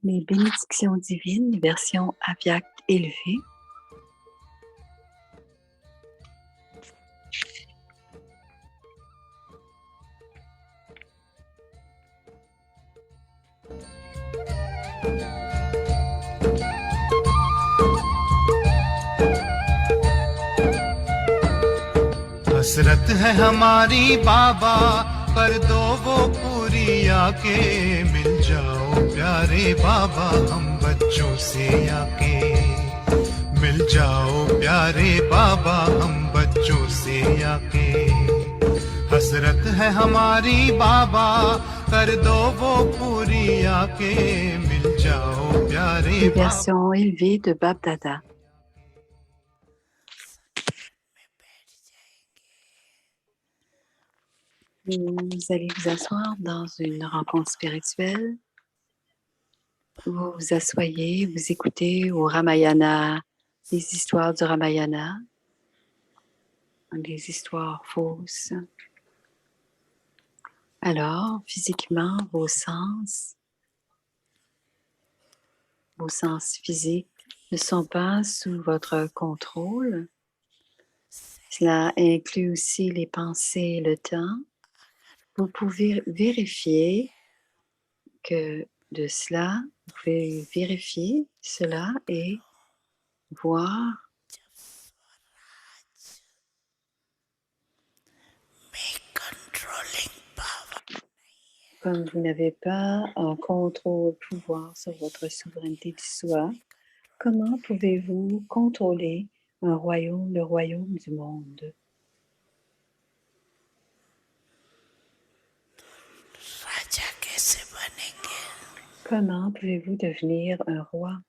Les bénédictions divines, version Aviak élevée. हसरत है हमारी बाबा, कर दो वो पूरी आके, मिल जाओ प्यारे बाबा हम बच्चों से आके, मिल जाओ प्यारे बाबा हम बच्चों से आके। हसरत है हमारी बाबा, कर दो वो पूरी आके, मिल जाओ प्यारे Une बाबा। version élevée de Bab Dada. Vous allez vous asseoir dans une rencontre spirituelle. Vous vous asseyez, vous écoutez au Ramayana, les histoires du Ramayana, des histoires fausses. Alors, physiquement, vos sens physiques ne sont pas sous votre contrôle. Cela inclut aussi les pensées et le temps. Vous pouvez vérifier que de cela, vous pouvez vérifier cela et voir comme vous n'avez pas un contrôle, pouvoir sur votre souveraineté du soi, comment pouvez-vous contrôler un royaume, le royaume du monde? Comment pouvez-vous devenir un roi?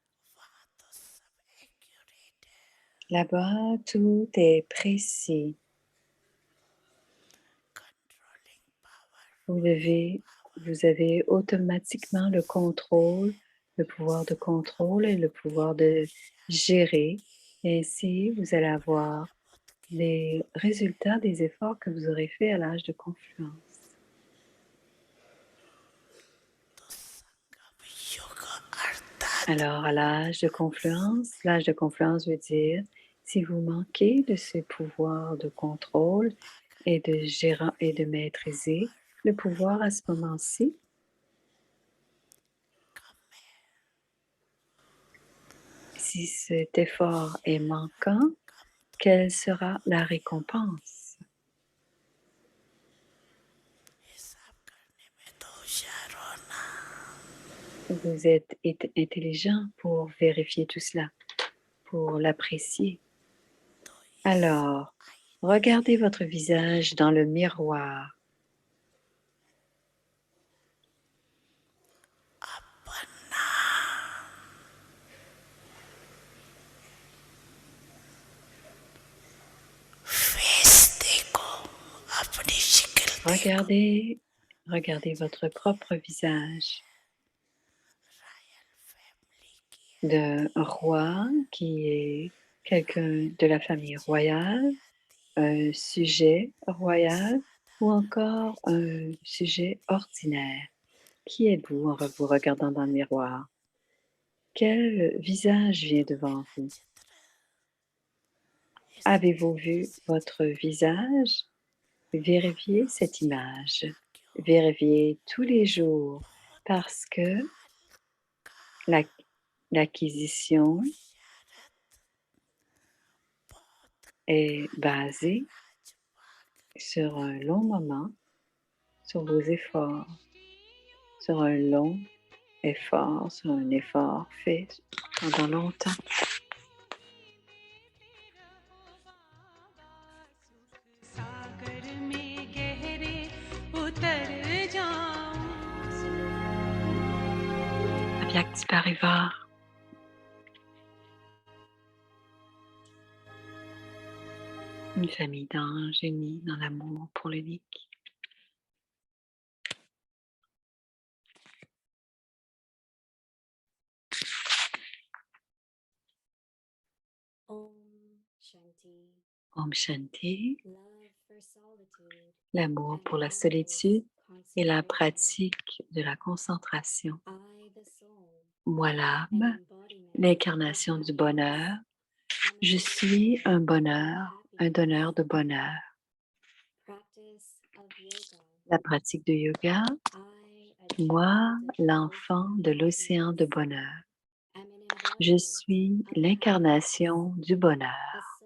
Là-bas, tout est précis. Vous avez automatiquement le contrôle, le pouvoir de contrôle et le pouvoir de gérer. Et ainsi, vous allez avoir les résultats des efforts que vous aurez faits à l'âge de confluence. Alors, à l'âge de confluence veut dire si vous manquez de ce pouvoir de contrôle et de gérant et de maîtriser le pouvoir à ce moment-ci, si cet effort est manquant, quelle sera la récompense? Vous êtes intelligent pour vérifier tout cela, pour l'apprécier. Alors, regardez votre visage dans le miroir. Regardez votre propre visage d'un roi qui est quelqu'un de la famille royale, un sujet royal ou encore un sujet ordinaire. Qui êtes-vous en vous regardant dans le miroir? Quel visage vient devant vous? Avez-vous vu votre visage? Vérifiez cette image. Vérifiez tous les jours parce que l'acquisition est basée sur un long moment, sur vos efforts, sur un long effort, sur un effort fait pendant longtemps. Avyakti Parivar. Une famille d'anges unis dans l'amour pour l'unique. Om Shanti. L'amour pour la solitude et la pratique de la concentration. Moi l'âme, l'incarnation du bonheur. Je suis un bonheur, un donneur de bonheur. La pratique de yoga, moi, l'enfant de l'océan de bonheur. Je suis l'incarnation du bonheur,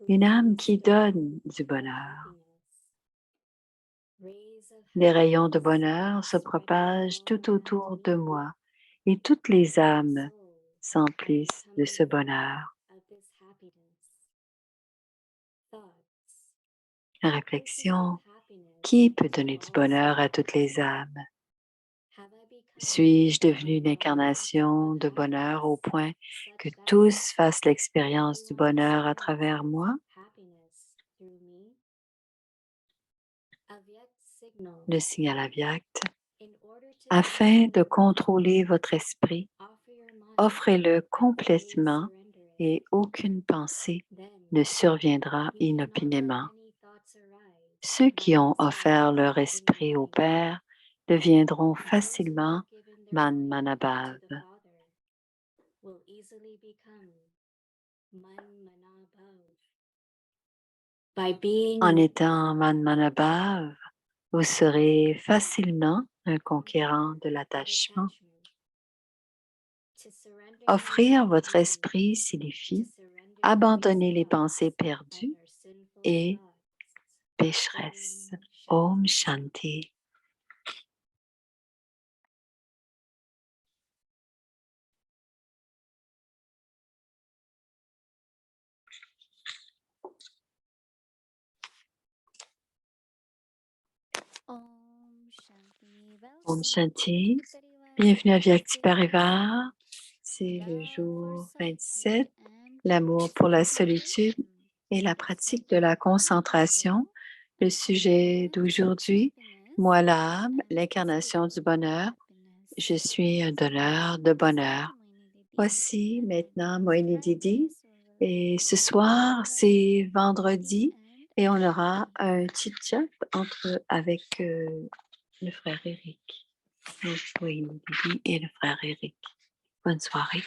une âme qui donne du bonheur. Les rayons de bonheur se propagent tout autour de moi et toutes les âmes s'emplissent de ce bonheur. Réflexion, qui peut donner du bonheur à toutes les âmes? Suis-je devenu une incarnation de bonheur au point que tous fassent l'expérience du bonheur à travers moi? Le signal Avyakt. Afin de contrôler votre esprit, offrez-le complètement et aucune pensée ne surviendra inopinément. Ceux qui ont offert leur esprit au Père deviendront facilement Manmanabhav. En étant Manmanabhav, vous serez facilement un conquérant de l'attachement. Offrir votre esprit signifie abandonner les pensées perdues et pécheresses. Om Shanti. Om Shanti. Bienvenue à Vyakti Parivar. C'est le jour 27, l'amour pour la solitude et la pratique de la concentration. Le sujet d'aujourd'hui, moi l'âme, l'incarnation du bonheur. Je suis un donneur de bonheur. Voici maintenant Moini Didi. Et ce soir, c'est vendredi et on aura un chit-chat avec le frère Eric. Donc, Moini Didi et le frère Eric. Bonne soirée.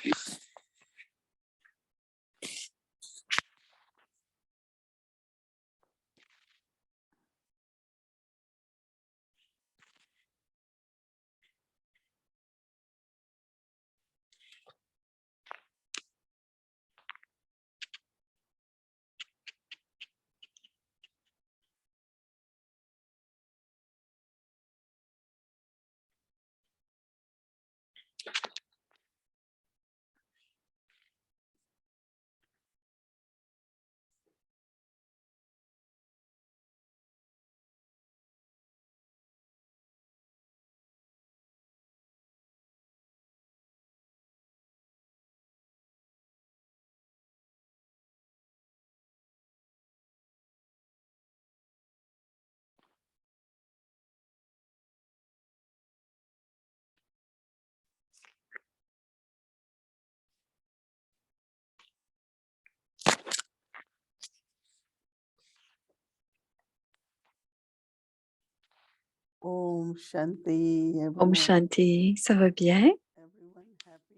Om Shanti, Om everyone. Shanti, ça va bien? Everyone happy?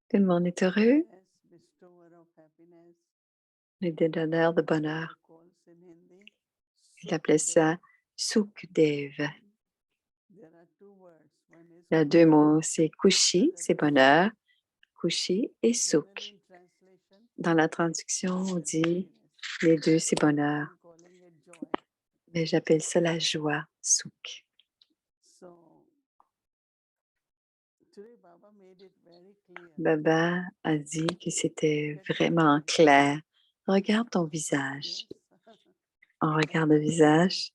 Tout le monde est heureux? Yes, bestower of happiness. Le donneur de bonheur. Calls in Hindi. Il appelait ça Sukdev. There are two words. One is Il y a deux mots, c'est Kushi, c'est bonheur, Kushi et Sukh. in translation. Dans la traduction, on dit les deux, c'est bonheur. I'm calling it joy. Mais j'appelle ça la joie, Sukh. So today Baba made it very clear. Baba a dit que c'était vraiment clair. Regarde ton visage. Yes. On regarde le visage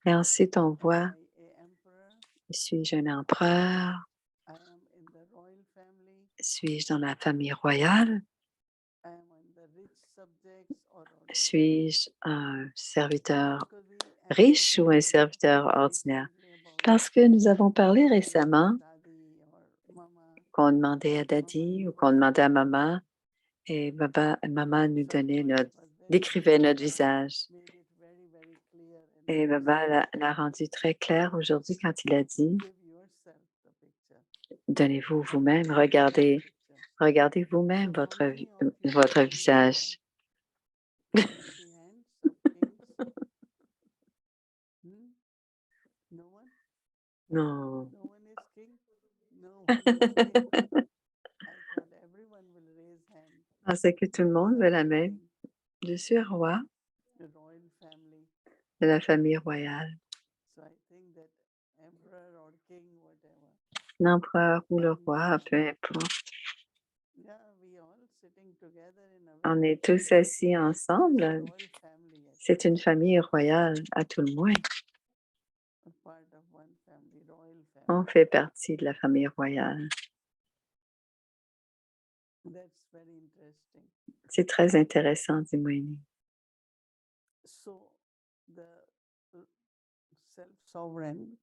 et ensuite on voit, Am I a emperor? suis-je un empereur? I am in the royal family. Suis-je dans la famille royale? I am in the rich subjects or ordinary. Suis-je un serviteur Because we riche ou un asked serviteur ordinaire? Parce que nous avons parlé récemment Daddy or Mama. qu'on demandait à Daddy ou qu'on demandait à Maman et Maman nous donnait décrivait notre visage. Made it very, very clear and Et Baba l'a rendu très clair aujourd'hui quand il a dit give yourself Donnez-vous vous-même, regardez vous-même votre visage. You see hands of kings? No one? Non. No one is king? No one is king. I thought everyone will raise hand. Je pensais que tout le monde veut la main. King, Je suis roi the royal family. de la famille royale. So I think that emperor or king, whatever. L'empereur ou le roi, peu importe. Yeah, we all sitting together in a On way. est tous assis ensemble. Royal family, C'est une famille royale, à tout le moins. a part of one family, royal family. On fait partie de la famille royale. That's very interesting. C'est très intéressant, dit Moïni. So the self-sovereign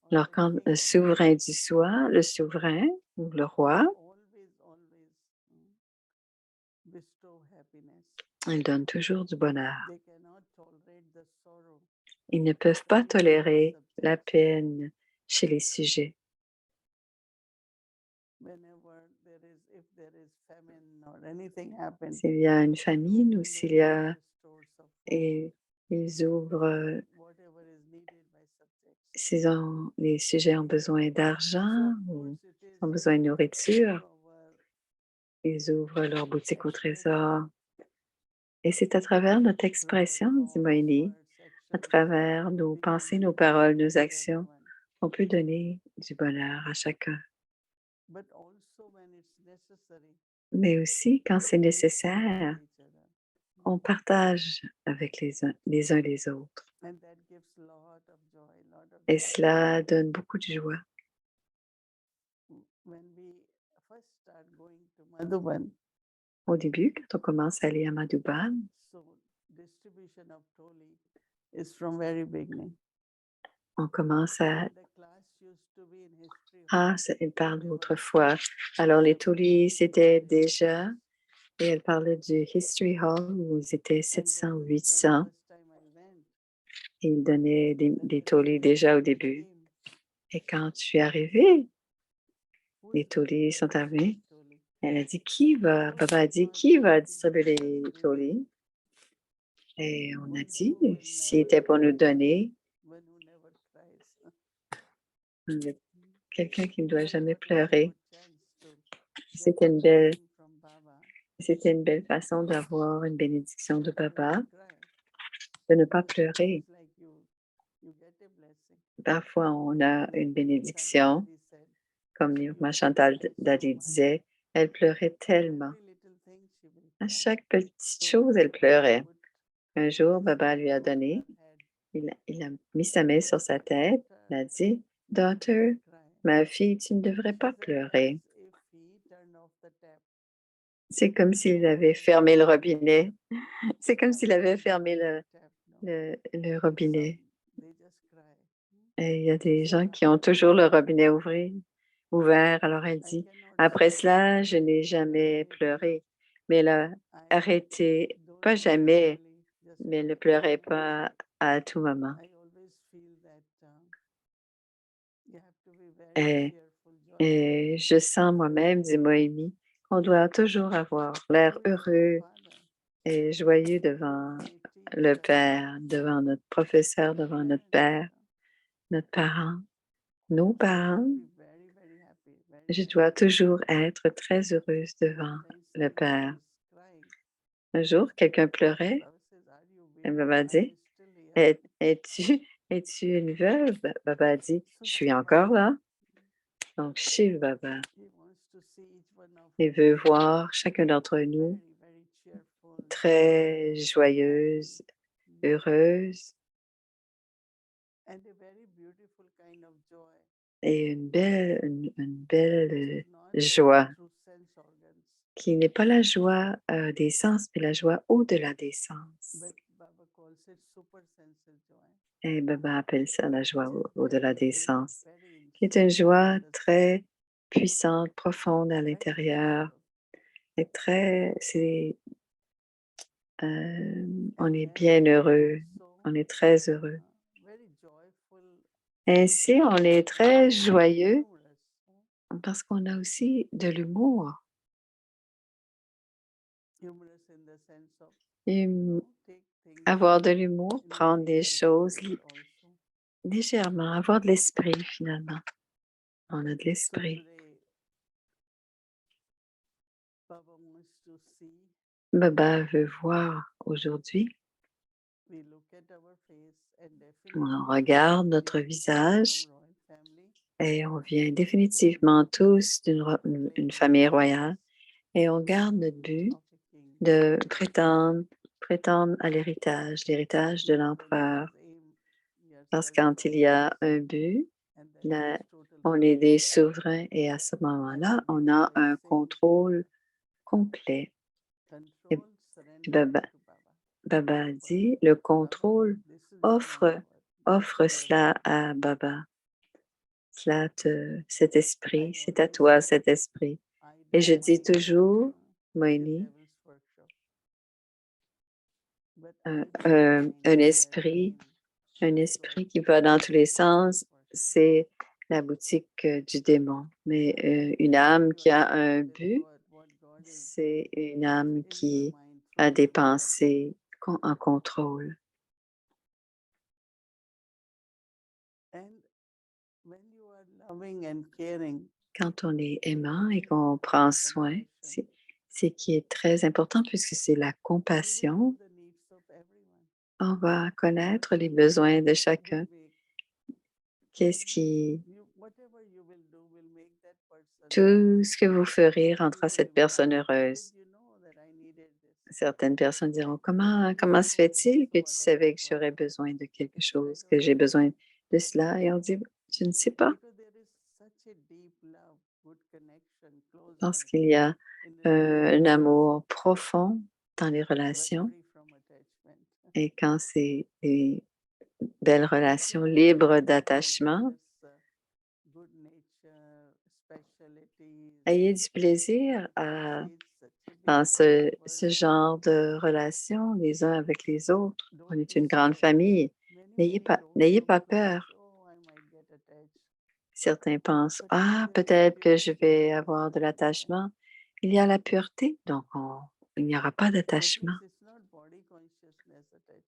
or Alors, the quand le king souverain du soi, le souverain ou le roi, always bestow happiness. il donne toujours du bonheur. They cannot tolerate the sorrow. Ils ne peuvent pas tolérer la peine chez les sujets. Whenever if there is famine or anything happens, S'il y a une famine ou open s'il their y a... inner stores of food, Et ils ouvrent, whatever is needed by subjects. s'ils les sujets ont besoin d'argent So, of ou course, it is ont besoin de nourriture, through our ils ouvrent leur boutique au expression, trésor. Et c'est à travers notre through our expression, dit thoughts, Moïni, words, à actions, travers nos we can pensées, nos give paroles, nos happiness to actions, everyone. on peut donner du bonheur à chacun. But also when it's necessary, Mais aussi, quand c'est we share nécessaire, with each other. on partage avec les uns les autres. And that gives lot of joy, Et cela donne beaucoup de joie. When we first start going to Madhuban, Au début, quand on commence à aller à Madhuban, so distribution of tholi is from very beginning. on commence à... And the class used to be in history. Elle parle d'autrefois. Alors, les Tolis, c'était déjà... Et elle parlait du History Hall où ils étaient 700 ou 800. Et ils donnaient des Tolis déjà au début. Et quand je suis arrivée, les Tolis sont arrivés. Elle a dit, Baba a dit, qui va distribuer les Tolis? Et on a dit, s'il était pour nous donner, quelqu'un qui ne doit jamais pleurer. C'était une belle façon d'avoir une bénédiction de Baba, de ne pas pleurer. Parfois, on a une bénédiction, comme Nirma Chantal Dadi disait, elle pleurait tellement. À chaque petite chose, elle pleurait. Un jour, Baba lui a donné, il a mis sa main sur sa tête, il a dit, « Daughter, ma fille, tu ne devrais pas pleurer. » C'est comme s'il avait fermé le robinet. C'est comme s'il avait fermé le robinet. Et il y a des gens qui ont toujours le robinet ouvert. Alors elle dit, après cela, je n'ai jamais pleuré. Mais elle a arrêté, pas jamais, mais elle ne pleurait pas à tout moment. Et je sens moi-même, dit Moïmi, qu'on doit toujours avoir l'air heureux et joyeux devant le Père, devant notre professeur, devant notre Père, notre parent, nos parents. Je dois toujours être très heureuse devant le Père. Un jour, quelqu'un pleurait. Et Baba dit, es-tu une veuve? Baba a dit, je suis encore là. Donc, Shiv Baba, il veut voir chacun d'entre nous très joyeuse, heureuse et une belle joie qui n'est pas la joie des sens, mais la joie au-delà des sens. Et Baba appelle ça la joie au-delà des sens, qui est une joie très puissante, profonde à l'intérieur. Et on est bien heureux, on est très heureux. Ainsi, on est très joyeux parce qu'on a aussi de l'humour. humorous in the sense of, Hum, take things avoir de l'humour, in a prendre very des lighter choses way also. légèrement, avoir de l'esprit finalement. On a de So l'esprit. today, Baba wants to see, Baba veut voir aujourd'hui. we look at our face and On definitely regarde we notre are all visage from royal family. et on vient définitivement tous une famille royale et on garde notre but Of a king. de prétendre à l'héritage de l'empereur. Parce que quand il y a un but, And that là, means total on est des souverains et à ce moment-là, on a un contrôle complet. Et control, surrender Baba, to Baba. Baba a dit, le contrôle This is your offre, power. offre cela à Baba. Cet esprit, c'est à toi cet esprit. Et je dis toujours, Moini, un esprit qui va dans tous les sens, c'est la boutique du démon. Mais une âme qui a un but, c'est une âme qui a des pensées en contrôle. Quand on est aimant et qu'on prend soin, c'est qui est très important puisque c'est la compassion. On va connaître les besoins de chacun. Qu'est-ce qui... Tout ce que vous ferez rendra cette personne heureuse. Certaines personnes diront, comment se fait-il que tu savais que j'aurais besoin de quelque chose, que j'ai besoin de cela? Et on dit, je ne sais pas. Parce qu'il y a un amour profond dans les relations. Et quand c'est des belles relations libres d'attachement, ayez du plaisir dans ce genre de relations les uns avec les autres. On est une grande famille. N'ayez pas peur. Certains pensent, ah, peut-être que je vais avoir de l'attachement. Il y a la pureté, donc il n'y aura pas d'attachement.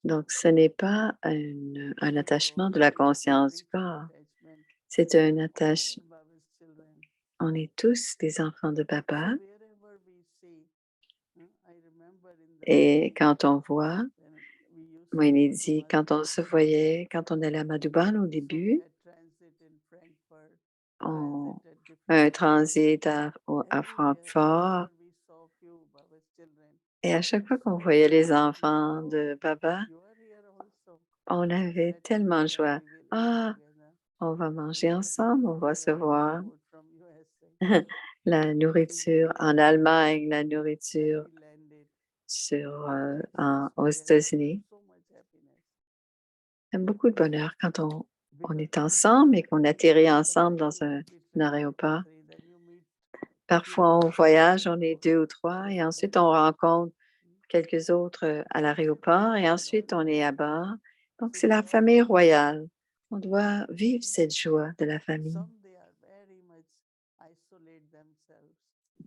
Donc, ce n'est pas un attachement de la conscience du corps. C'est un attachement. On est tous des enfants de Baba. Et quand on voit, Moïni dit, quand on se voyait, quand on allait à Madhuban au début, un transit à Francfort, et à chaque fois qu'on voyait les enfants de Baba, on avait tellement de joie. Ah, on va manger ensemble, on va se voir. La nourriture en Allemagne, la nourriture aux États-Unis. Il y a beaucoup de bonheur quand on est ensemble et qu'on atterrit ensemble dans un aéroport. Parfois, on voyage, on est 2 ou 3 et ensuite on rencontre quelques autres à l'aéroport et ensuite on est à bord. Donc, c'est la famille royale. On doit vivre cette joie de la famille.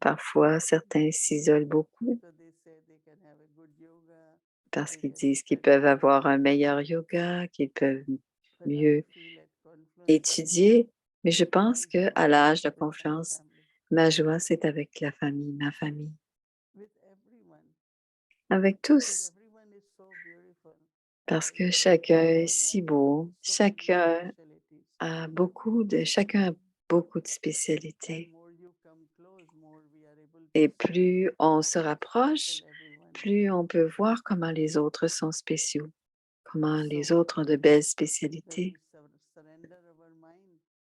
Parfois, certains s'isolent beaucoup parce qu'ils disent qu'ils peuvent avoir un meilleur yoga, qu'ils peuvent mieux étudier. Mais je pense qu'à l'âge de confiance, ma joie, c'est avec la famille, ma famille. Avec tous. Parce que chacun est si beau, chacun a beaucoup de spécialités. Et plus on se rapproche, plus on peut voir comment les autres sont spéciaux, comment les autres ont de belles spécialités.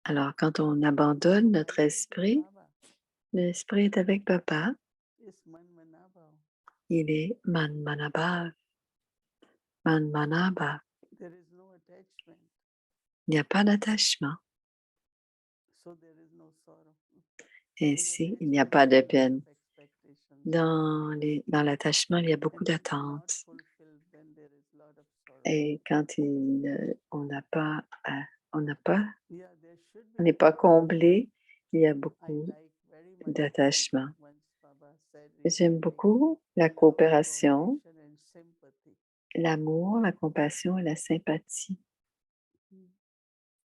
Alors, quand on abandonne notre esprit, l'esprit est avec Papa. Il est Manmanabhav. Manmanabhav. Il n'y a pas d'attachement. Ainsi, il n'y a pas de peine. Dans l'attachement, il y a beaucoup d'attentes. Et quand on n'est pas comblé, il y a I beaucoup like very much d'attachement. once Baba said J'aime recently, beaucoup la love, coopération, compassion, and sympathy. l'amour, la compassion et la sympathie. Mm.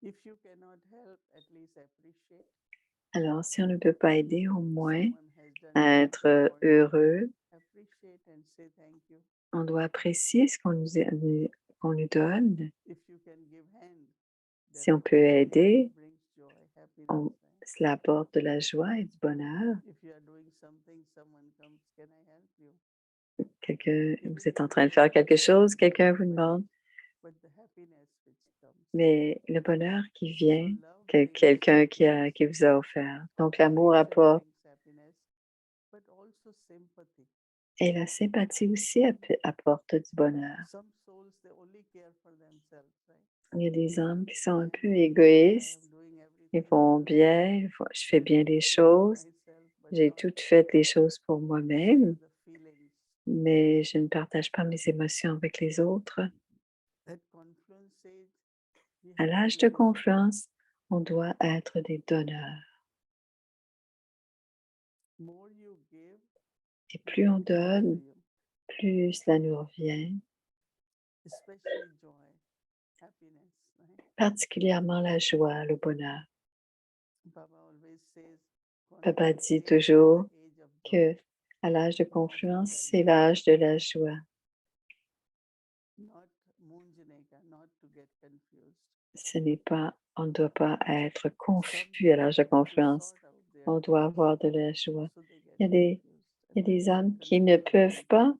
If you cannot help, at least appreciate. Alors, si on ne peut pas aider, au moins Someone has done à something être for you. heureux, Appreciate and say thank you. on doit apprécier ce qu'on nous donne. If you can give hand, Si on peut definitely aider, brings joy, happiness, on, right? cela apporte de la joie et du bonheur. If you are doing something, someone comes, can I help you? Vous êtes Even en if train de it is faire quelque small, chose, quelqu'un vous money, demande, but the happiness which comes. mais le bonheur qui So vient, love brings quelqu'un qui vous a offert. Donc l'amour apporte brings happiness, but also sympathy. et la sympathie aussi apporte du bonheur. Some souls they only care for themselves, right? Il y a des âmes qui sont un peu I'm égoïstes. doing Ils everything vont for bien, je fais bien les myself, choses, but j'ai not toutes fait les choses pour share moi-même, the feelings. mais je ne partage pas mes émotions avec les autres. That confluence stage, we À have to l'âge be de this confiance, on doit être des donneurs. more you give, Et plus on more comes to donne, you, plus cela nous revient, especially joy, happiness, right? particulièrement la joie, le bonheur. Baba always says, Papa confluence dit age is toujours the age of que joy, à l'âge de confiance, c'est l'âge de la joie. not Munjaneka, not to get confused. Ce n'est pas, on ne doit pas être Some confus à l'âge de people need to confiance. sort out their On doit thoughts, avoir de la joie. so they get Il y a des, confused. il y a And des when âmes they qui ne get peuvent confused, pas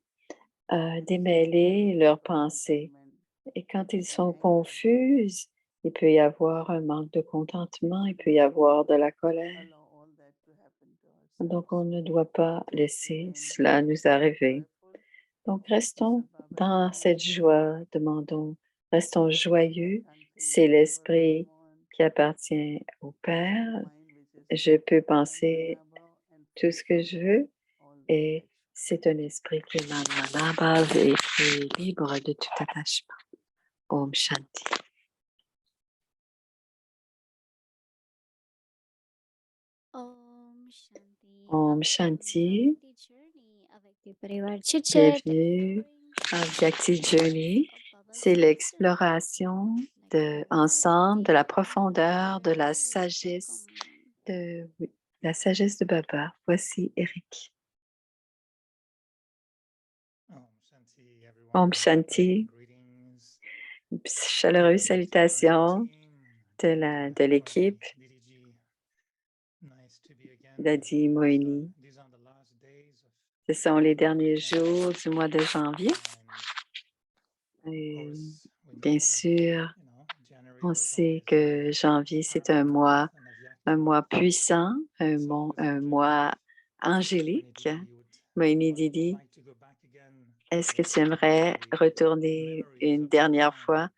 it is démêler lack leurs of pensées. contentment, Et quand ils and sont anger. confus, il peut y avoir un manque de contentement, il peut y avoir de la colère. Allow all that to happen to ourselves. Donc, on ne doit pas laisser Remain cela nous arriver. joyful. Donc, This is restons Baba dans telling cette us. joie, demandons, restons joyeux. Can't think C'est whatever I l'esprit want. qui appartient au Père. Mind which is Je peux free and penser malleable and tout free ce que from je veux all et attachment. c'est un esprit qui est malléable et qui est libre de tout attachement. Om Shanti. Om Shanti. Om Welcome Shanti. to Bhakti Journey avec le Parivar Chit Chat, Bienvenue à exploring Bhakti Journey. of Baba's C'est wisdom, l'exploration connecting with ensemble de la Bhakti. profondeur de la Hello, sagesse welcome. oui, la sagesse de Baba. Voici Eric. Om Shanti. Chaleureuse salutation de l'équipe d'Adi Moini. Ce sont les derniers jours du mois de janvier. Et bien sûr, on sait que janvier, c'est un mois puissant, un mois angélique. Moini Didi, est-ce que tu aimerais retourner une dernière fois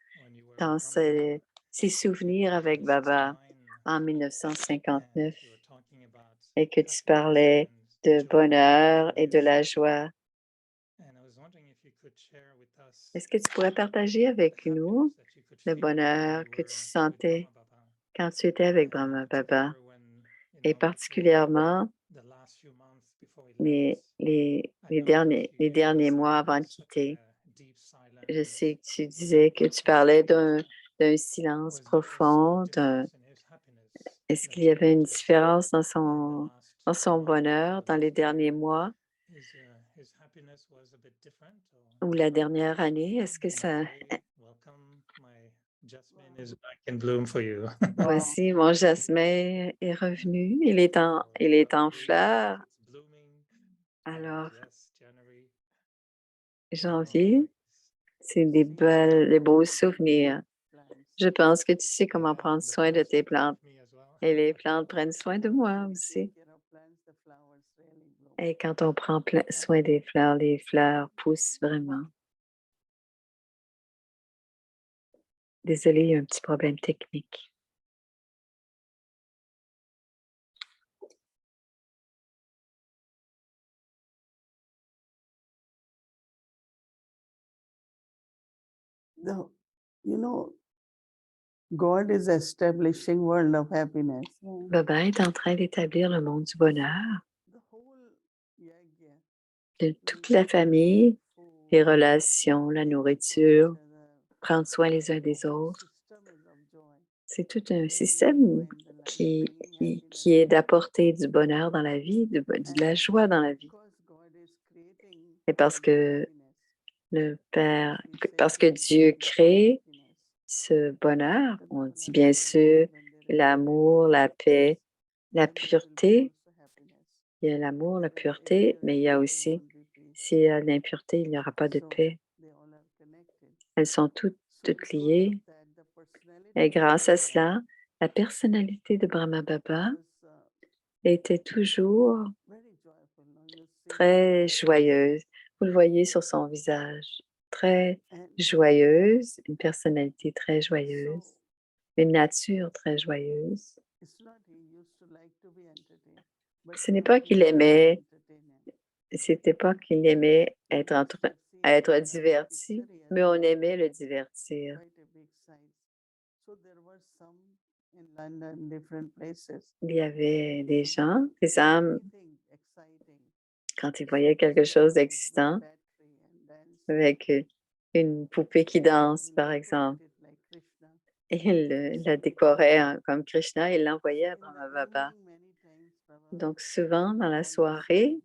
dans ces souvenirs avec Baba en 1959 et que tu parlais de bonheur et de la joie? Est-ce que tu pourrais partager avec nous le bonheur que tu sentais quand tu étais avec Brahma Baba et particulièrement les derniers mois avant de quitter? Je sais que tu disais que tu parlais d'un silence profond. Est-ce qu'il y avait une différence dans son bonheur dans les derniers mois ou la dernière année? Est-ce que ça... Voici, mon jasmin est revenu. Il est en fleurs. Alors, janvier, c'est des beaux souvenirs. Je pense que tu sais comment prendre soin de tes plantes. Et les plantes prennent soin de moi aussi. Et quand on prend soin des fleurs, les fleurs poussent vraiment. Désolée, il y a un petit problème technique. The, you know, God is establishing world of happiness. Baba est en train d'établir le monde du bonheur The whole yagya, de toute la famille, les relations, la nourriture, prendre soin les uns des autres. C'est tout un système qui est d'apporter du bonheur dans la vie, de la joie dans la vie. Et parce que parce que Dieu crée ce bonheur, on dit bien sûr l'amour, la paix, la pureté. Il y a l'amour, la pureté, mais il y a aussi, s'il y a l'impureté, il n'y aura pas de paix. Elles sont toutes liées. Et grâce à cela, la personnalité de Brahma Baba était toujours très joyeuse. Vous le voyez sur son visage, très joyeuse, une personnalité très joyeuse, une nature très joyeuse. Ce n'est pas qu'il aimait, c'était pas qu'il aimait être diverti, mais on aimait le divertir. Il y avait des gens, des âmes, quand ils voyaient quelque chose d'existant, avec une poupée qui danse, par exemple, ils la décoraient comme Krishna et l'envoyaient à Brahma Baba. Donc souvent, dans la soirée,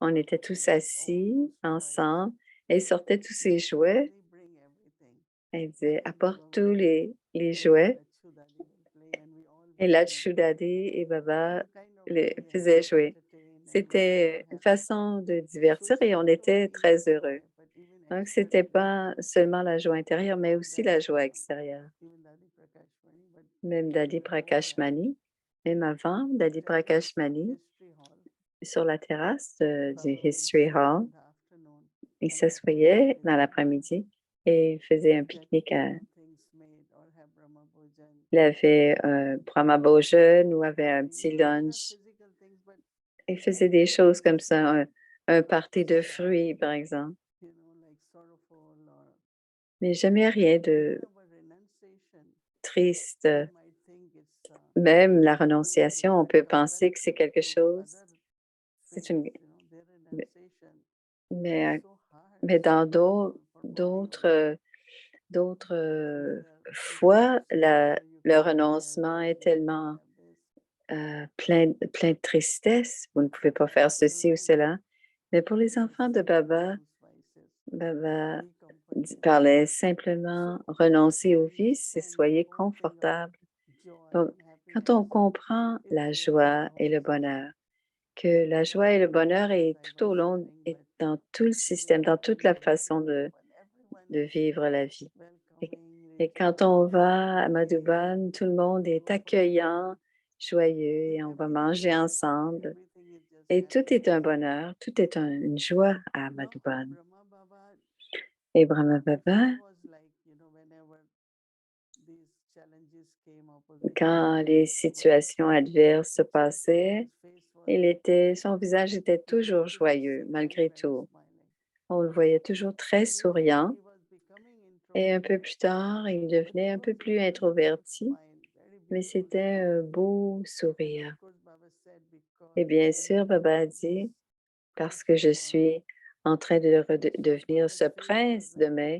on était tous assis ensemble et ils sortaient tous ces jouets. Et ils disaient, apporte tous les jouets. Et là, Dadi et Baba les faisaient jouer. C'était une façon de divertir et on était très heureux. Donc, ce n'était pas seulement la joie intérieure, mais aussi la joie extérieure. Même Dadi Prakashmani, même avant Dadi Prakashmani, sur la terrasse du History Hall, il s'assoyait dans l'après-midi et il faisait un pique-nique. Il avait un Brahma Bhojan ou avait un petit lunch. Il faisait des choses comme ça, un party de fruits, par exemple. Mais jamais rien de triste. Même la renonciation, on peut penser que c'est quelque chose. C'est une. Mais dans d'autres fois, le renoncement est tellement plein de tristesse. Vous ne pouvez pas faire ceci ou cela. Mais pour les enfants de Baba, Baba parlait simplement renoncer aux vices et soyez confortables. Donc, quand on comprend la joie et le bonheur, que la joie et le bonheur est tout au long, est dans tout le système, dans toute la façon de vivre la vie. Et quand on va à Madhuban, tout le monde est accueillant, joyeux et on va manger ensemble. Et tout est un bonheur, tout est une joie à Madhuban. Et Brahma Baba, quand les situations adverses se passaient, son visage était toujours joyeux, malgré tout. On le voyait toujours très souriant. Et un peu plus tard, il devenait un peu plus introverti, mais c'était un beau sourire. Et bien sûr, Baba a dit, parce que je suis en train de devenir ce prince demain,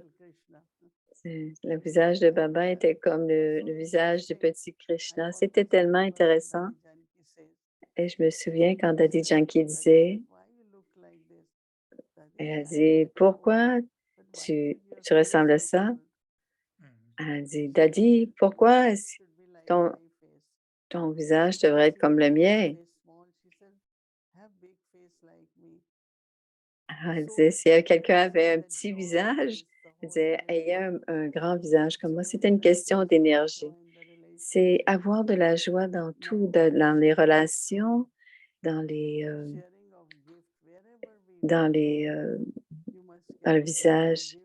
le visage de Baba était comme le visage du petit Krishna. C'était tellement intéressant. Et je me souviens quand Dadi Janki disait, elle a dit, pourquoi tu ressembles à ça? Elle a dit, Dadi, pourquoi ton, ton visage devrait être comme le mien? Elle disait, si quelqu'un avait un petit visage, elle disait, ayez un grand visage comme moi. C'était une question d'énergie. C'est avoir de la joie dans tout, dans les relations, dans dans le visage.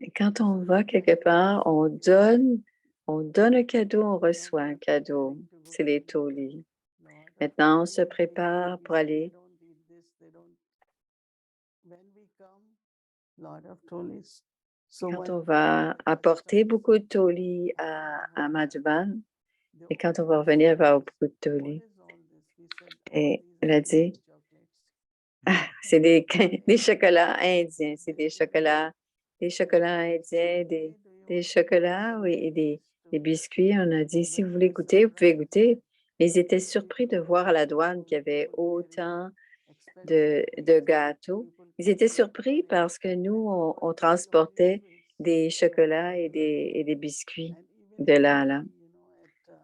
Et quand on va quelque part, on donne un cadeau, on reçoit un cadeau. C'est les tolis. Maintenant, on se prépare pour aller. Quand on va apporter beaucoup de toli à Madhuban, et quand on va revenir, il va y avoir beaucoup de toli. Et elle a dit, ah, c'est des, des chocolats indiens, c'est des chocolats indiens, des chocolats, oui, et des biscuits. On a dit, si vous voulez goûter, vous pouvez goûter. Mais ils étaient surpris de voir à la douane qu'il y avait autant de gâteaux. Ils étaient surpris parce que nous, on transportait des chocolats et des biscuits de là à là.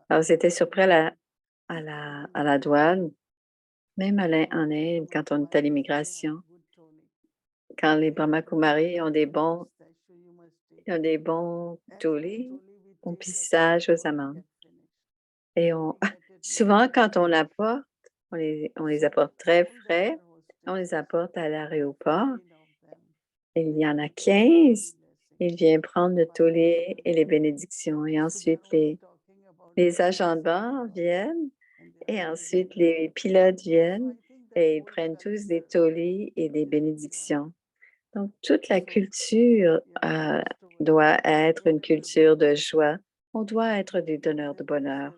Alors, ils étaient surpris à la douane, même en Inde, quand on est à l'immigration, quand les Brahmakumaris ont des bons tolis, on pissage aux amandes. Et souvent, quand on l'apporte, on les apporte très frais, on les apporte à l'aéroport. Il y en a 15. Il vient prendre le tollé et les bénédictions. Et ensuite, les agents de bord viennent et ensuite les pilotes viennent et ils prennent tous des tollés et des bénédictions. Donc, toute la culture doit être une culture de joie. On doit être des donneurs de bonheur.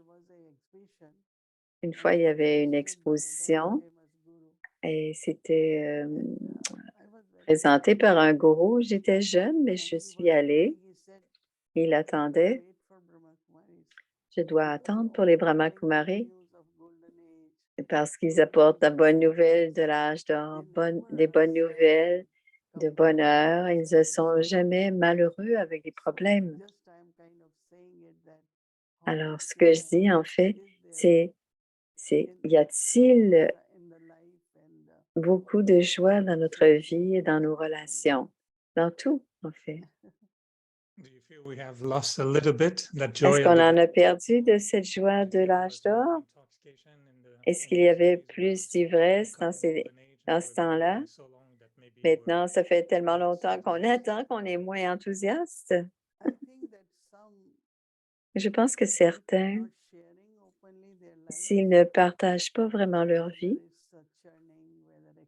Une fois, il y avait une exposition et c'était présenté par un gourou. J'étais jeune, mais je suis allée. Il attendait. Je dois attendre pour les Brahmakumaris parce qu'ils apportent la bonne nouvelle de l'âge d'or, des bonnes nouvelles de bonheur. Ils ne sont jamais malheureux avec des problèmes. Alors, ce que je dis, en fait, c'est y a-t-il beaucoup de joie dans notre vie et dans nos relations? Dans tout, en fait. Est-ce qu'on en a perdu de cette joie de l'âge d'or? Est-ce qu'il y avait plus d'ivresse dans ce temps-là? Maintenant, ça fait tellement longtemps qu'on attend qu'on est moins enthousiaste. Je pense que certains, s'ils ne partagent pas vraiment leur vie,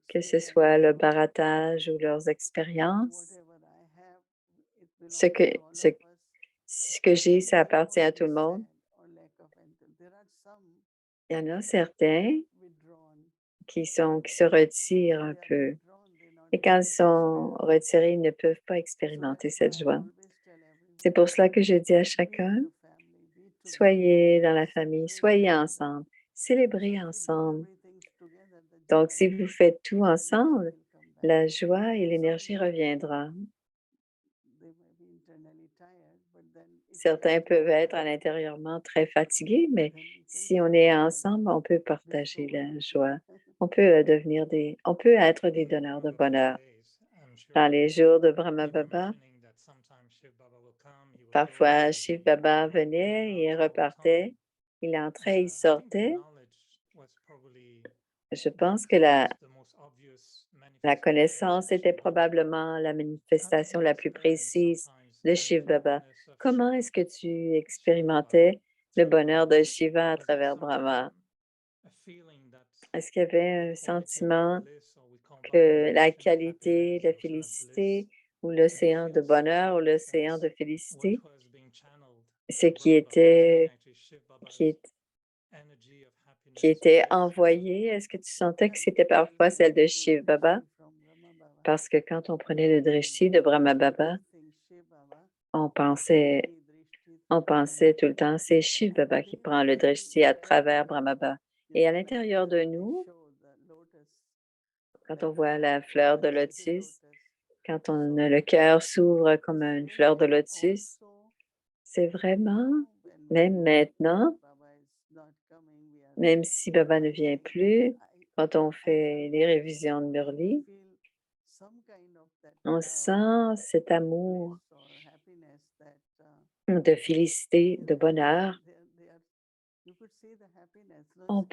que ce soit le baratage ou leurs expériences, ce que j'ai, ça appartient à tout le monde. Il y en a certains qui se retirent un peu. Et quand ils sont retirés, ils ne peuvent pas expérimenter cette joie. C'est pour cela que je dis à chacun, soyez dans la famille, soyez ensemble, célébrez ensemble. Donc, si vous faites tout ensemble, la joie et l'énergie reviendra. Certains peuvent être intérieurement très fatigués, mais si on est ensemble, on peut partager la joie. On peut on peut être des donneurs de bonheur. Dans les jours de Brahma Baba, parfois Shiv Baba venait et repartait. Il entrait, il sortait. Je pense que la connaissance était probablement la manifestation la plus précise de Shiv Baba. Comment est-ce que tu expérimentais le bonheur de Shiva à travers Brahma? Est-ce qu'il y avait un sentiment que la qualité, la félicité ou l'océan de bonheur ou l'océan de félicité, ce qui était envoyé, est-ce que tu sentais que c'était parfois celle de Shiv Baba? Parce que quand on prenait le drishti de Brahma Baba, on pensait tout le temps, c'est Shiv Baba qui prend le drishti à travers Brahma Baba. Et à l'intérieur de nous, quand on voit la fleur de lotus, quand le cœur s'ouvre comme une fleur de lotus, c'est vraiment, même maintenant, même si Baba ne vient plus, quand on fait les révisions de Murli, on sent cet amour de félicité, de bonheur. On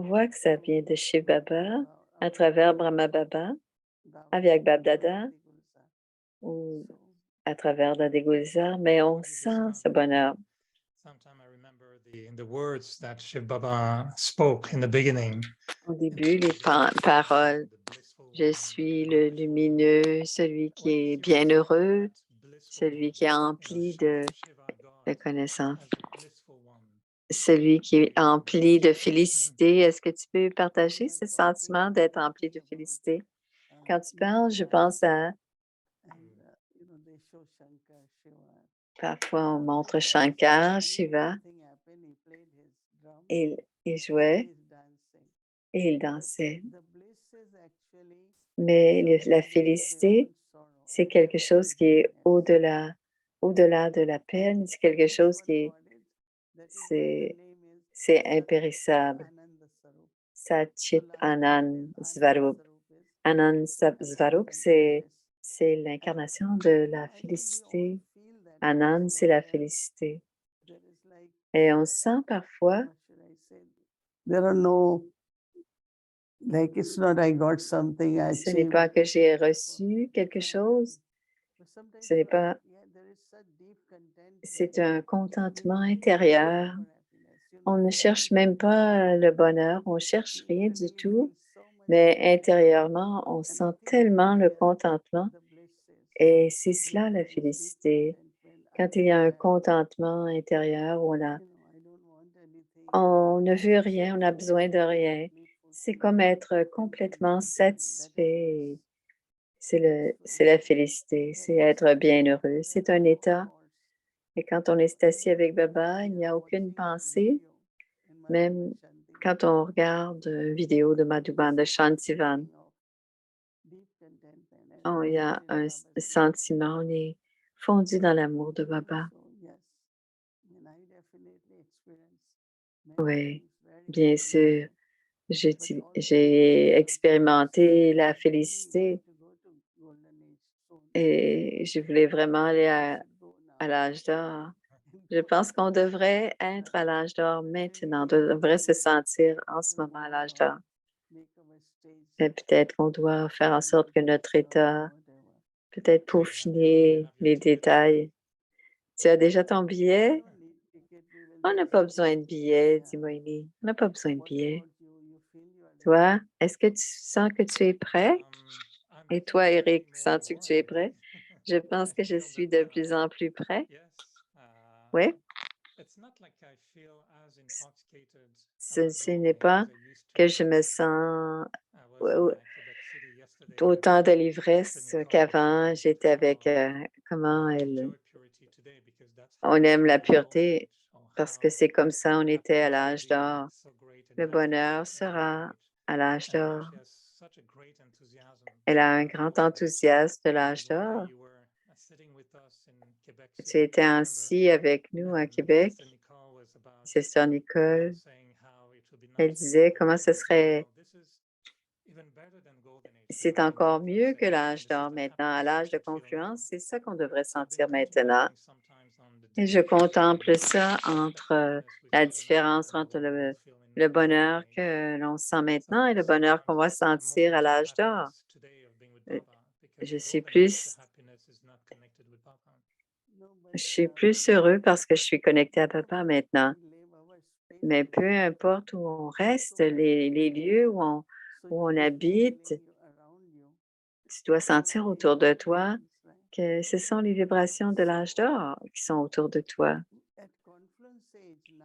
voit que ça vient de chez Baba, à travers Brahma Baba, avec Babdada, ou à travers Dadi Gulzar, mais on sent ce bonheur. Au début, les paroles, Je suis le lumineux, celui qui est bienheureux, celui qui est empli de connaissances, celui qui est empli de félicité. Est-ce que tu peux partager ce sentiment d'être empli de félicité? Quand tu parles, je pense à, they show Shankar, Shiva. parfois on montre Shankar, Shiva, Thing happened, he played his drum il and jouait he's dancing. et il dansait. The bliss is actually Mais la something félicité, beyond sorrow. c'est quelque chose qui est au-delà de la peine, c'est quelque You know chose what qui est, God is? That is why the c'est, name is c'est Sat impérissable. Ananda Sarup. So Satchit last time Anand says Anand Svarup. Sarup is Anand Svarup, attachment to bliss. c'est And l'incarnation de la I think we all félicité. feel that Anand, c'est la also. félicité. There is like, Et on sent parfois, what should I say? There are no, like it's not I got something, I ce n'est achieved. pas que j'ai reçu quelque chose, But sometimes ce n'est feel pas, like, yeah, there is such deep contentment. c'est un We contentement don't even intérieur. search for happiness. You On know, ne cherche même pas le bonheur, on cherche rien du internally we tout, feel so much mais content. intérieurement, on And I sent think tellement le there contentement the bliss is. et c'est When cela la there is deep félicité. contentment, Quand il y a un undesired, contentement intérieur où you know, I don't want anything. on ne veut Don't rien, on search a for besoin de rien. complete C'est comme fulfillment être and complètement contentment. That is satisfait. bliss. C'est la félicité, c'est être bienheureux. C'est un état. Thoughts. Et quand on est assis avec Baba, il n'y a aucune pensée, même quand on regarde une vidéo de Madhuban, de Shantivan, il y a un sentiment, on est fondu dans l'amour de Baba. Oui, bien sûr, j'ai expérimenté la félicité et je voulais vraiment aller à l'âge d'or. Je pense qu'on devrait être à l'âge d'or maintenant, on devrait se sentir en ce moment à l'âge d'or. Mais peut-être qu'on doit faire en sorte que notre état, peut-être peaufiner les détails. Tu as déjà ton billet? On n'a pas besoin de billet, dit Moïni. On n'a pas besoin de billet. Toi, est-ce que tu sens que tu es prêt? Et toi, Eric, sens-tu que tu es prêt? Je pense que je suis de plus en plus prêt. Oui? Ce n'est pas que je me sens autant de l'ivresse qu'avant. J'étais avec, on aime la pureté parce que c'est comme ça, on était à l'âge d'or. Le bonheur sera à l'âge d'or. Elle a un grand enthousiasme de l'âge d'or. Tu étais assis avec nous à Québec. C'est sœur Nicole. Elle disait comment ce serait. C'est encore mieux que l'âge d'or maintenant. À l'âge de confluence, c'est ça qu'on devrait sentir maintenant. Et je contemple ça entre la différence entre le bonheur que l'on sent maintenant et le bonheur qu'on va sentir à l'âge d'or. Je suis plus heureux parce que je suis connecté à Papa maintenant. Mais peu importe où on reste, les lieux où on habite, tu dois sentir autour de toi que ce sont les vibrations de l'âge d'or qui sont autour de toi.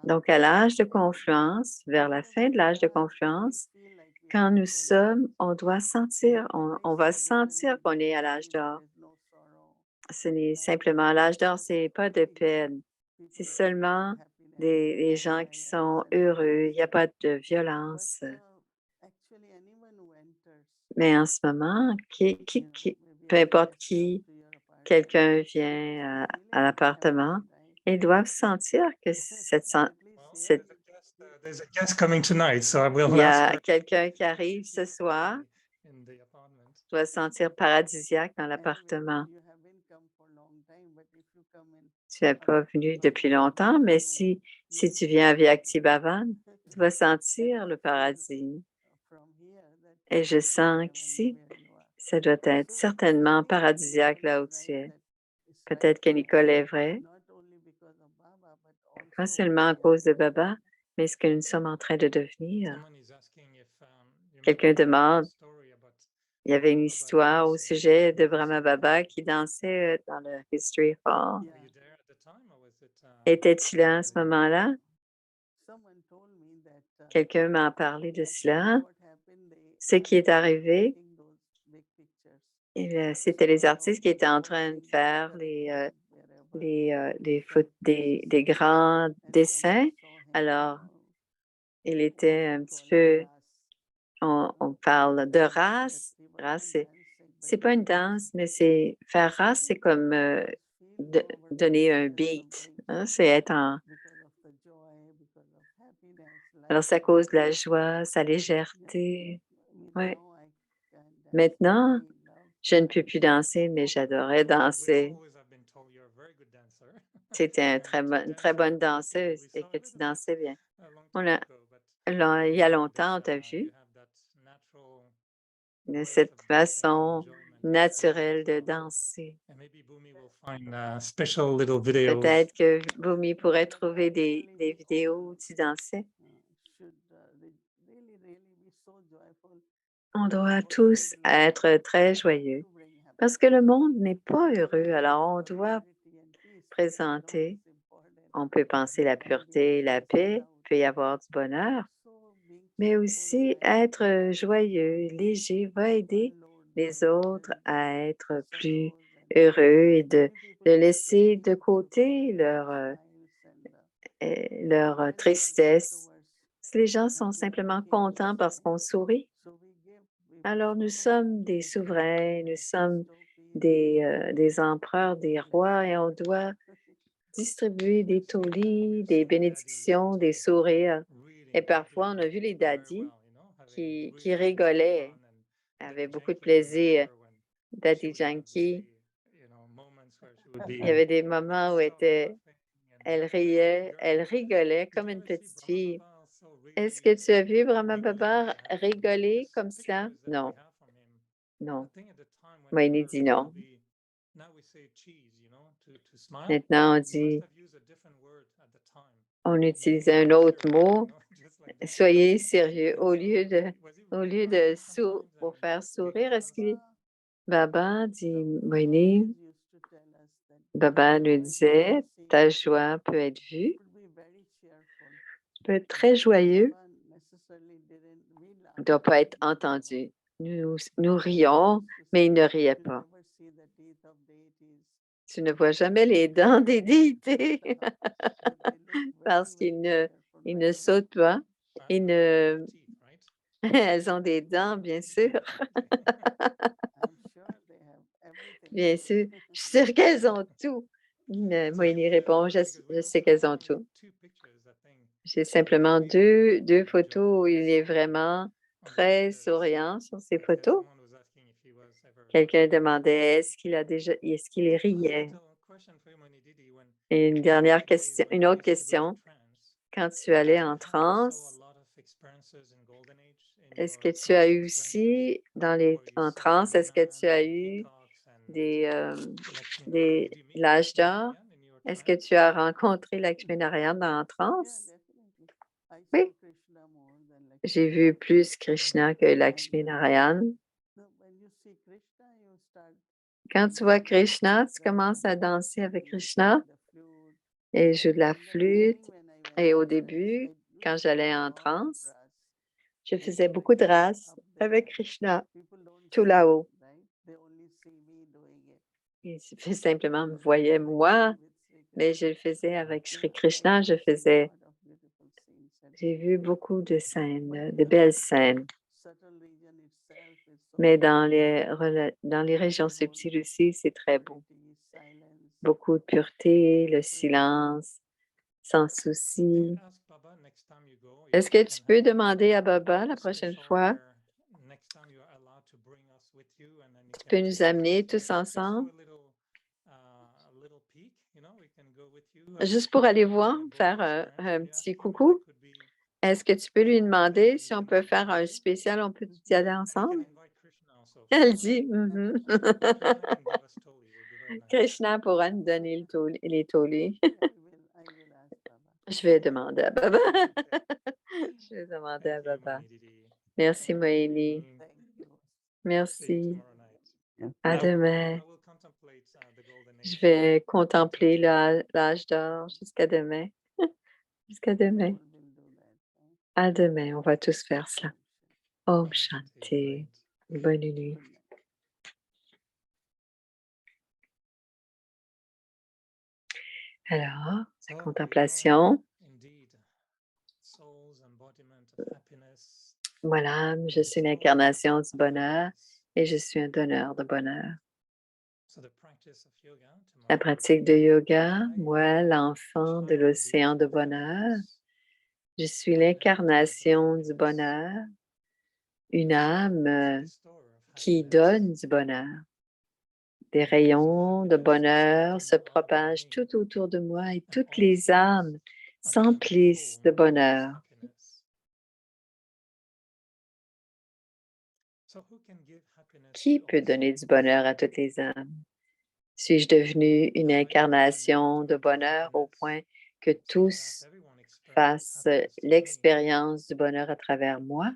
Donc, à l'âge de confluence, vers la fin de l'âge de confluence, quand nous sommes, on doit sentir, on va sentir qu'on est à l'âge d'or. Ce n'est simplement l'âge d'or, c'est pas de peine. C'est seulement des gens qui sont heureux. Il n'y a pas de violence. Mais en ce moment, peu importe qui, quelqu'un vient à l'appartement, ils doivent sentir que There's a guest coming tonight, so I will il y ask a her. quelqu'un qui arrive ce soir, In the apartment. tu dois sentir paradisiaque dans l'appartement. Tu n'es pas venu depuis longtemps, mais si tu viens à Vyakti Bhavan, tu vas sentir le paradis. Et je sens qu'ici, ça doit être certainement paradisiaque là où tu es. Peut-être que Nicole est vrai, pas seulement à cause de Baba, mais ce que nous sommes en train de devenir. Someone is asking if you Quelqu'un remember the demande, story about il y avait une histoire au sujet de Brahma Baba qui dansait dans le History Hall. Yeah. Were you there at the time, or was it? Étais-tu là à ce moment-là? Someone told me that Quelqu'un m'a parlé de cela. what happened, they Ce qui est arrivé, taking those big pictures. c'était les artistes qui étaient en train de faire des grands dessins. Alors, il était un petit peu, on parle de race. Race, c'est pas une danse, mais c'est faire race, c'est comme donner un beat, hein, c'est être en. Alors, c'est à cause de la joie, sa légèreté. Ouais. Maintenant, je ne peux plus danser, mais j'adorais danser. Always have been told you're a very good dancer. C'était une très bonne danseuse et que tu dansais bien. On a, il y a longtemps, on t'a vu, de cette façon naturelle de danser. Peut-être que Bhumi pourrait trouver des vidéos où tu dansais. On doit tous être très joyeux parce que le monde n'est pas heureux. Alors, on doit présenter, on peut penser la pureté, la paix, il peut y avoir du bonheur, mais aussi être joyeux, léger va aider les autres à être plus heureux et de laisser de côté leur tristesse. Si les gens sont simplement contents parce qu'on sourit, alors nous sommes des souverains, nous sommes des empereurs, des rois et on doit distribuer des tolis, des bénédictions, des sourires. Et parfois, on a vu les daddies qui rigolaient, avaient beaucoup de plaisir. Daddy Yankee, il y avait des moments où elle riait, elle rigolait comme une petite fille. Est-ce que tu as vu Brahma Baba rigoler comme cela? Non, non. Moïni dit non. Maintenant, on utilise un autre mot. Soyez sérieux au lieu de pour faire sourire. Est-ce que Baba dit, Moïni, Baba nous disait, ta joie peut être vue, tu peux être très joyeux, ne doit pas être entendu. Nous rions, mais il ne riait pas. Tu ne vois jamais les dents des déités parce qu'ils ne sautent pas. Elles ont des dents, bien sûr. Bien sûr. Je suis sûre qu'elles ont tout. Moïni répond, je sais qu'elles ont tout. J'ai simplement deux photos où il est vraiment très souriant sur ces photos. Quelqu'un demandait, est-ce qu'il riait? Et une autre question. Quand tu allais en transe, est-ce que tu as eu aussi, en transe, est-ce que tu as eu l'âge d'or? Est-ce que tu as rencontré Lakshmi Narayan en transe? Oui. J'ai vu plus Krishna que Lakshmi Narayan. Quand tu vois Krishna, tu commences à danser avec Krishna et joue de la flûte. Et au début, quand j'allais en transe, je faisais beaucoup de races avec Krishna, tout là-haut. Il simplement me voyait moi, mais je le faisais avec Sri Krishna, j'ai vu beaucoup de scènes, de belles scènes. Mais dans les régions subtiles aussi, c'est très beau. Beaucoup de pureté, le silence, sans souci. Est-ce que tu peux demander à Baba la prochaine fois? Tu peux nous amener tous ensemble? Juste pour aller voir, faire un petit coucou. Est-ce que tu peux lui demander si on peut faire un spécial, on peut y aller ensemble? Elle dit, Krishna pourra nous donner les tolis. Je vais demander à Baba. Je vais demander à Baba. Merci, Moïni. Merci. tomorrow night. Yeah. À I will, demain. I will contemplate the golden Je age. vais contempler l'âge d'or jusqu'à demain. Jusqu'à demain. All will do that. À demain. On va tous faire cela. Om Om Shanti. Shanti. Great. Bonne nuit. Good night. Alors, la So we are contemplation. indeed soul's embodiment of happiness, Voilà, je suis bestowers l'incarnation du of bonheur happiness. et je suis un donneur de bonheur. So the practice of yoga La tomorrow, pratique de yoga, I, moi, l'enfant de child of l'océan de the bonheur, happiness, je suis I, l'incarnation the du happiness, bonheur, une âme bestower of qui happiness. donne du bonheur. Des rayons de bonheur se propagent tout autour de moi et toutes les âmes s'emplissent de bonheur. Qui peut donner du bonheur à toutes les âmes? Suis-je devenue une incarnation de bonheur au point que tous fassent l'expérience du bonheur à travers moi?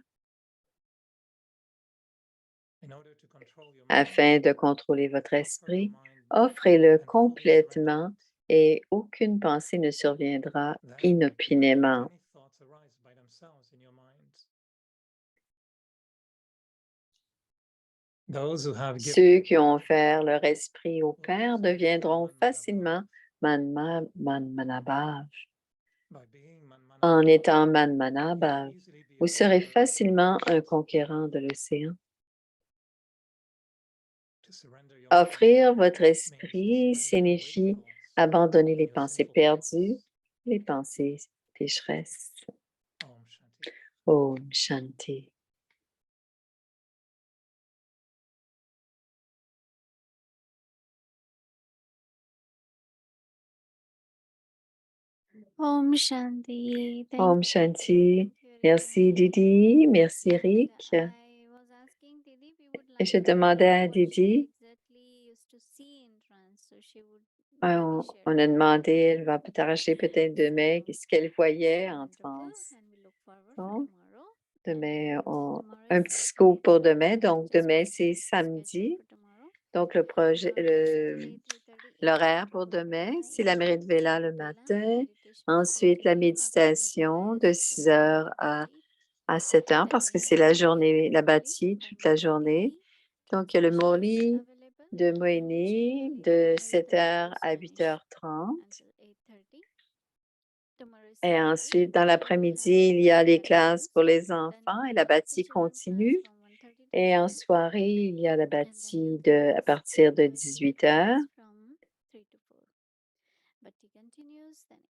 Afin de contrôler votre esprit, offrez-le complètement et aucune pensée ne surviendra inopinément. Ceux qui ont offert leur esprit au Père deviendront facilement Manmanabhav. En étant Manmanabhav, vous serez facilement un conquérant de l'océan. Offrir votre esprit signifie abandonner les pensées perdues, les pensées pécheresses. Om Shanti. Om Shanti. Om Shanti. Merci Didi, merci Rick. Et je demandais à Didi, on a demandé, elle va peut-être demain ce qu'elle voyait en transe. Bon, demain, un petit scoop pour demain. Donc, demain, c'est samedi. Donc, l'horaire pour demain, c'est la Vela le matin. Ensuite, la méditation de 6 heures à 7 heures parce que c'est la journée, la bâtie toute la journée. Donc, il y a le Morli de Moini de 7 heures à 8h30. Et ensuite, dans l'après-midi, il y a les classes pour les enfants et la bâtie continue. Et en soirée, il y a la bâtie à partir de 18h.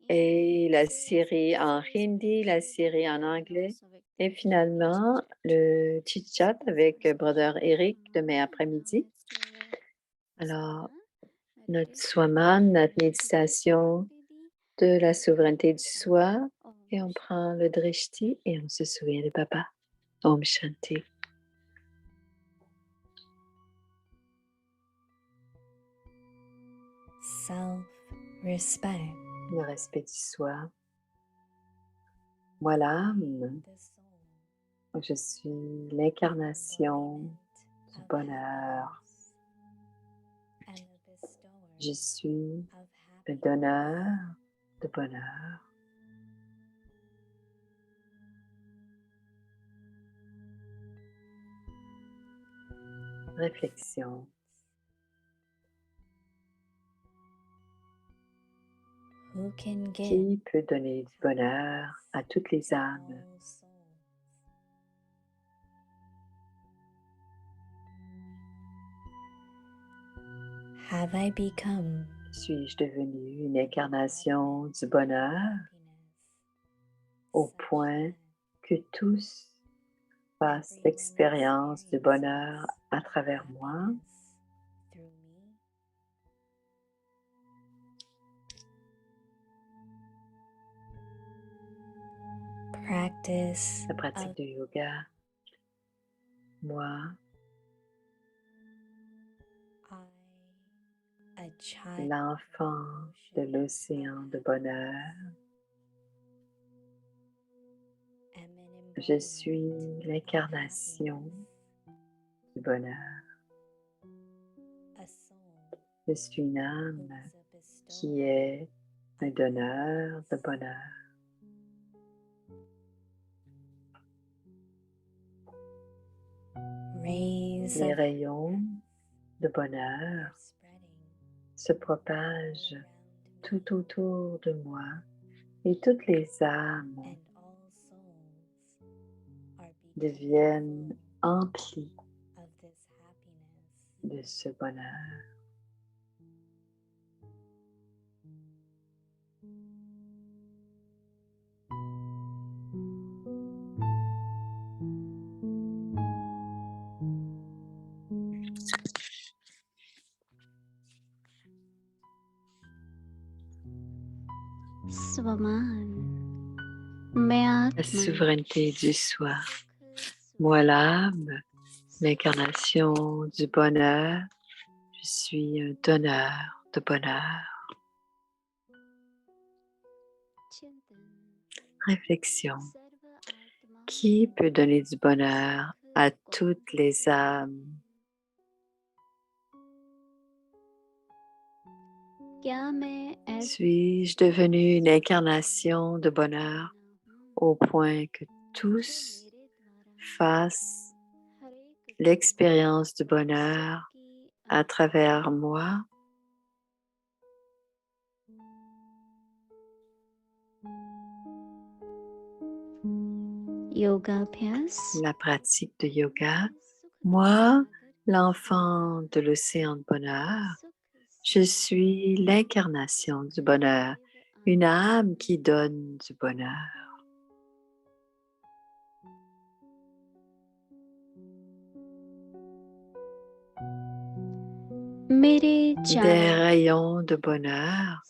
Et la série en hindi, la série en anglais. Et finalement, le chit-chat avec Brother Eric demain après-midi. Alors, notre Swaman, notre méditation de la souveraineté du soi. Et on prend le drishti et on se souvient de Papa. Om Shanti. Self-respect. Le respect du soi. Moi l'âme, je suis l'incarnation du bonheur. Je suis le donneur de bonheur. Réflexion. Qui peut donner du bonheur à toutes les âmes? Suis-je devenue une incarnation du bonheur au point que tous fassent l'expérience du bonheur à travers moi? La pratique de yoga. Moi, l'enfant de l'océan de bonheur, je suis l'incarnation du bonheur. Je suis une âme qui est un donneur de bonheur. Les rayons de bonheur se propagent tout autour de moi et toutes les âmes deviennent emplies de ce bonheur. Swaman. मैं La आत्मा souveraineté du soi. Moi, l'âme, l'incarnation du bonheur, je suis un donneur de bonheur. Réflexion. Qui peut donner du bonheur à toutes les âmes? क्या मैं ऐसी Suis-je devenue une incarnation de bonheur au point que tous fassent l'expérience du bonheur à travers moi? योगाभ्यास La pratique de yoga. Moi, l'enfant de l'océan de bonheur, je suis l'incarnation du bonheur, une âme qui donne du bonheur. मेरे Des चारों rayons de bonheur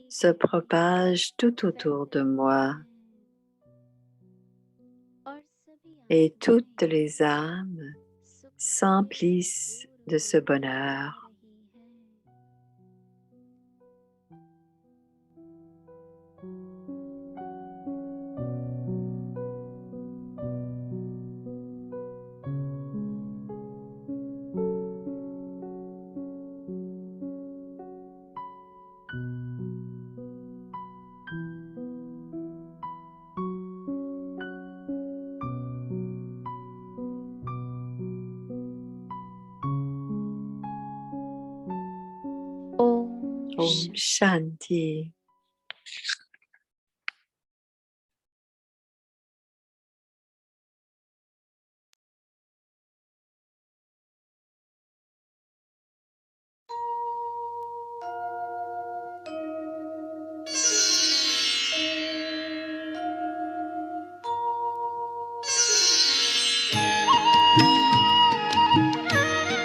se propagent tout autour de moi और सभी et toutes les âmes s'emplissent de ce bonheur. ओम Om Shanti.